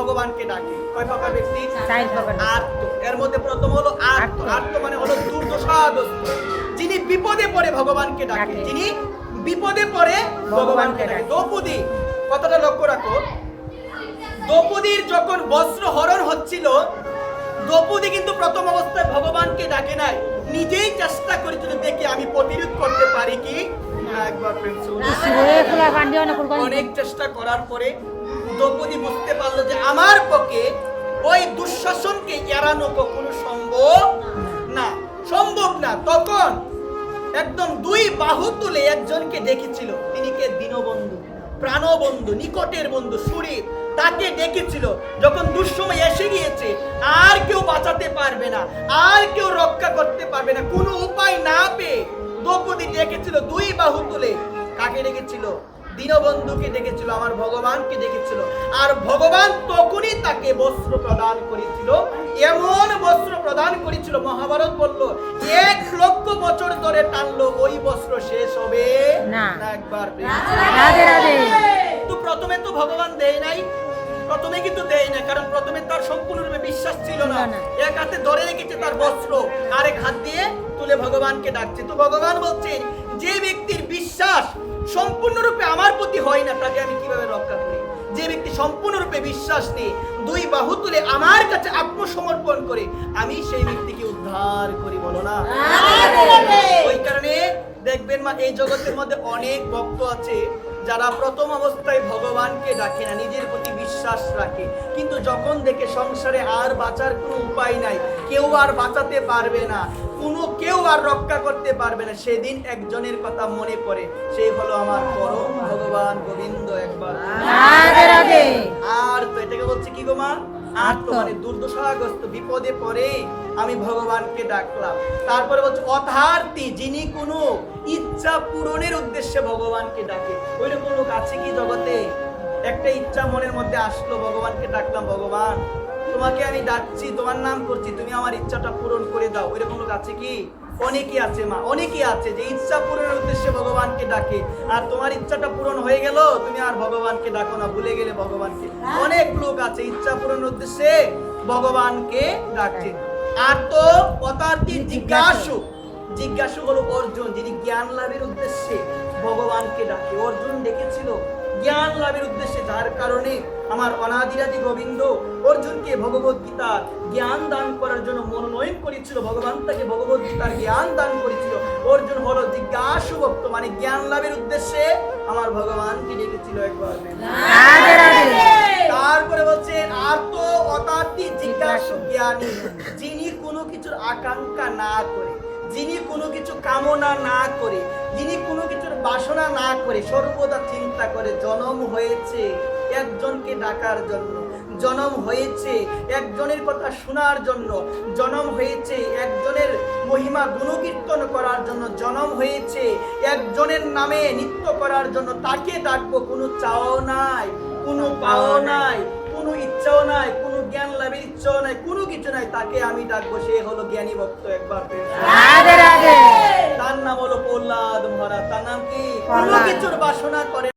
ভগবানকে ডাকে। কয় প্রকার ব্যক্তি? চার প্রকার। আর্ত। এর মধ্যে প্রথম হলো আর্ত। আর্ত মানে হলো দুর্দশাগ্রস্ত, যিনি বিপদে পড়ে ভগবানকে ডাকে, যিনি বিপদে পড়ে ভগবানকে ডাকে। দ্রৌপদী, কথাটা লক্ষ্য রাখো, দ্রৌপদীর যখন বস্ত্র হরণ হচ্ছিল, দ্রৌপদী কিন্তু প্রথম অবস্থায় ভগবানকে ডাকে নাই, নিজেই চেষ্টা করেছিল দেখি আমি প্রতিরোধ করতে পারি কি। একবার অনেক চেষ্টা করার পরে দ্রৌপদী বুঝতে পারলো যে আমার পক্ষে ওই দুঃশাসনকে এড়ানো কখনো সম্ভব না। তখন একদম দুই বাহু তুলে একজনকে ডেকেছিল, তিনি কে? দীনবন্ধু, প্রাণবন্ধু, নিকটের বন্ধু, সুরীর, তাকে ডেকেছিল। যখন দুঃসময় এসে গিয়েছে, আর কেউ বাঁচাতে পারবে না, আর কেউ রক্ষা করতে পারবে না, কোনো উপায় না পেয়ে দ্রৌপদী ডেকেছিল দুই বাহু তুলে। কাকে ডেকেছিল? দীনবন্ধুকে ডেকেছিল, আমার ভগবানকে ডেকেছিল। আর ভগবান তখনই তাকে বস্ত্র প্রদান করেছিল, এমন বস্ত্র প্রদান করেছিল, মহাভারত বলল 1,00,000 বছর ধরে টানলো ওই বস্ত্র শেষ হবে না। একবার রাধে রাধে। তো প্রথমে তো ভগবান দেয় নাই, প্রথমে কিন্তু দেয় না, কারণ প্রথমে তার সম্পূর্ণরূপে বিশ্বাস ছিল না। এক হাতে ধরে রেখেছে তার বস্ত্র, আরেক হাত দিয়ে তুলে ভগবানকে ডাকছে। তো ভগবান বলছেন, যে ব্যক্তির বিশ্বাস সম্পূর্ণরূপে আমার প্রতি হয় না, তাকে আমি কিভাবে রক্ষা করি? যে ব্যক্তি সম্পূর্ণরূপে বিশ্বাস নিয়ে দুই বাহু তুলে আমার কাছে আত্মসমর্পণ করে, আমি সেই ব্যক্তিকে উদ্ধার করি, বলো না? ওই কারণে দেখবেন মা, এই জগতের মধ্যে অনেক ভক্ত আছে যারা প্রথম অবস্থায় ভগবানকে ডাকে না, নিজের প্রতি বিশ্বাস রাখে, কিন্তু যখন দেখে সংসারে আর বাঁচার কোনো উপায় নাই, কেউ আর বাঁচাতে পারবে না, কেউ আর রক্ষা করতে পারবে না, সেদিন একজনের কথা মনে পড়ে, সেই হলো আমার পরম ভগবান গোবিন্দ। একবার আর তো এটাকে বলছে কি গো মা? আর্ত মানে দুর্দশাগ্রস্ত, বিপদে পড়ে আমি ভগবানকে ডাকলাম। তারপরে বলছে অথার্থী, যিনি কোনো ইচ্ছা পূরণের উদ্দেশ্যে ভগবানকে ডাকে। ওইরকম লোক আছে কি জগতে? একটা ইচ্ছা মনের মধ্যে আসলো, ভগবানকে ডাকলাম, ভগবান তোমাকে আমি ডাকছি, তোমার নাম করছি, তুমি আমার ইচ্ছাটা পূরণ করে দাও। ওইরকম লোক আছে কি? অনেকই আছে মা, অনেকই আছে যে ইচ্ছা পূরণের উদ্দেশ্যে ভগবানকে ডাকে, আর তোমার ইচ্ছাটা পূরণ হয়ে গেল, তুমি আর ভগবানকে ডাকো না, ভুলে গেলে ভগবানকে। অনেক লোক আছে ইচ্ছা পূরণের উদ্দেশ্যে ভগবানকে ডাকছে। আর তো অতার্থী জিজ্ঞাসু হলো অর্জুন, যিনি জ্ঞান লাভের উদ্দেশ্যে ভগবানকে ডাকে। অর্জুন ডেকেছিল জ্ঞান লাভের উদ্দেশ্যে, যার কারণে আমার অনাদিরাদি গোবিন্দ অর্জুনকে ভগবত গীতার জ্ঞান দান করার জন্য মনোনয়ন করেছিল, ভগবান তাকে ভগবত গীতার জ্ঞান দান করেছিল। অর্জুন হলো জিজ্ঞাসু ভক্ত, মানে জ্ঞান লাভের উদ্দেশ্যে আমার ভগবানকে ডেকেছিল। একবার তারপরে বলছেন আর্ত অতার্থী জিজ্ঞাসু জ্ঞানী, যিনি কোনো কিছুর আকাঙ্ক্ষা না করে, যিনি কোনো কিছু কামনা না করে, যিনি কোনো কিছুর বাসনা না করে, সর্বদা চিন্তা করে জন্ম হয়েছে একজনকে ডাকার জন্য, জন্ম হয়েছে একজনের কথা শোনার জন্য, জন্ম হয়েছে একজনের মহিমা গুণকীর্তন করার জন্য, জন্ম হয়েছে একজনের নামে নৃত্য করার জন্য, তাকে ডাকবো। কোনো চাও নাই, কোনো পাও নাই, কোনো ইচ্ছাও নাই, কোনো জ্ঞান লাভের ইচ্ছাও নাই, কোনো কিছু নাই, তাকে আমি ডাকবো, সে হলো জ্ঞানী ভক্ত। একবার তার নাম হলো প্রহ্লাদ মহারাজ। তার নাম কি? কোনো কিছুর বাসনা করে